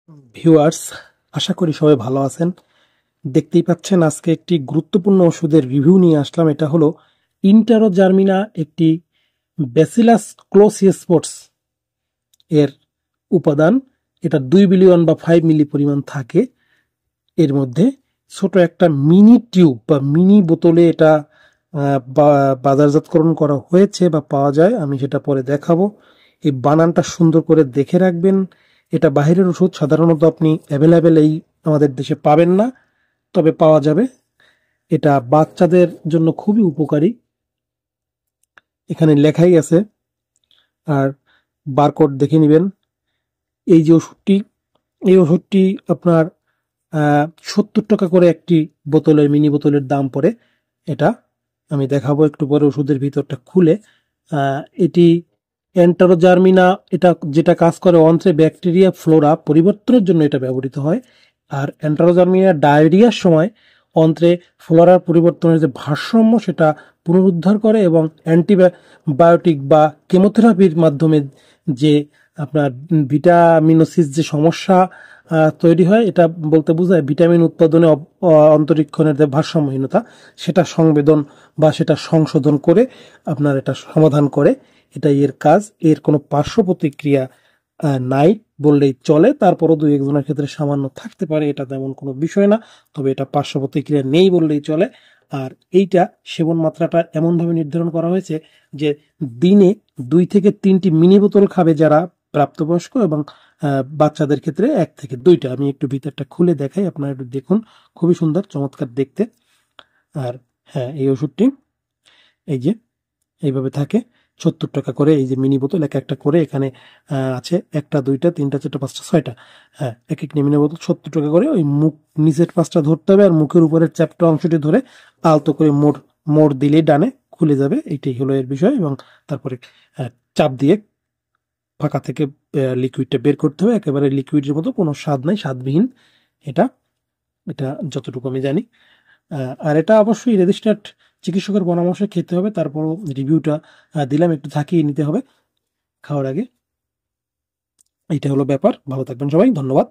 Viewers, আশা করি সবাই ভালো আছেন। দেখতেই পাচ্ছেন আজকে একটি গুরুত্বপূর্ণ ওষুধের রিভিউ নিয়ে আসলাম। এটা হলো ইন্টারোজার্মিনা, একটি ব্যাসিলাস ক্লোসিয়াস্পোর্টস এর উপাদান। এটা 2 বিলিয়ন বা 5 মিলি পরিমাণ থাকে এর মধ্যে। ছোট একটা মিনি টিউব বা মিনি বোতলে এটা বাজারজাতকরণ করা হয়েছে বা পাওয়া যায়, আমি সেটা পরে দেখাবো। এই বানানটা সুন্দর করে দেখে রাখবেন। এটা বাহিরের ওষুধ, সাধারণত আপনি অ্যাভেলেবেল এই আমাদের দেশে পাবেন না, তবে পাওয়া যাবে। এটা বাচ্চাদের জন্য খুবই উপকারী, এখানে লেখাই আছে। আর বারকোড দেখে নেবেন। এই যে ওষুধটি, এই ওষুধটি আপনার 70 টাকা করে একটি বোতলের, মিনি বোতলের দাম পড়ে। এটা আমি দেখাবো একটু পরে ওষুধের ভিতরটা খুলে। এটি এন্টারোজার্মিনা, এটা যেটা কাজ করে অন্ত্রে ব্যাকটেরিয়া ফ্লোরা পরিবর্তনের জন্য এটা ব্যবহৃত হয়। আর এন্টারোজার্মিনা ডায়রিয়ার সময় অন্ত্রে ফ্লোরার পরিবর্তনের যে ভারসাম্য সেটা পুনরুদ্ধার করে, এবং অ্যান্টিবায়োটিক বা কেমোথেরাপির মাধ্যমে যে আপনার ভিটামিনোসিস যে সমস্যা তৈরি হয়, এটা বলতে বোঝায় ভিটামিন উৎপাদনে অন্তরীক্ষণের যে ভারসাম্যহীনতা, সেটা সংবেদন বা সেটা সংশোধন করে আপনার এটা সমাধান করে। এটা এর কাজ। এর কোনো পার্শ্ব প্রতিক্রিয়া নাই বললেই চলে। তারপরও দুই একজনের ক্ষেত্রে সামান্য থাকতে পারে, এটা তেমন কোনো বিষয় না, তবে এটা পার্শ্ব প্রতিক্রিয়া নেই বললেই চলে। আর এইটা সেবন মাত্রাটা এমনভাবে নির্ধারণ করা হয়েছে যে দিনে 2 থেকে 3টি মিনি বোতল খাবে যারা প্রাপ্তবয়স্ক, এবং বাচ্চাদের ক্ষেত্রে 1 থেকে 2টা। আমি একটু ভিতরটা খুলে দেখাই, আপনারা একটু দেখুন। খুবই সুন্দর, চমৎকার দেখতে। আর হ্যাঁ, এই ওষুধটি এই যে এইভাবে থাকে, 70 টাকা করে। এই যে মিনি বোতল এক একটা করে এখানে আছে, 1, 2, 3, 4, 5, 6টা। হ্যাঁ, এক এক মিনি বোতল 70 টাকা করে। ওই মুখ নিচের পাশটা ধরতে হবে, আর মুখের উপরের চ্যাপ্টা অংশটি ধরে আলতো করে মোড় মোড় দিলেই ডানে খুলে যাবে। এইটাই হলো এর বিষয়। এবং তারপরে চাপ দিয়ে ফাঁকা থেকে লিকুইডটা বের করতে হবে। একেবারে লিকুইডের মতো, কোনো স্বাদ নাই, স্বাদবিহীন এটা। এটা যতটুকু আমি জানি। আর এটা অবশ্যই রেজিস্টার্ড চিকিৎসকের পরামর্শে খেতে হবে। তারপরও রিভিউটা দিলাম, একটু থাকিয়ে নিতে হবে খাওয়ার আগে। এইটা হলো ব্যাপার। ভালো থাকবেন সবাই, ধন্যবাদ।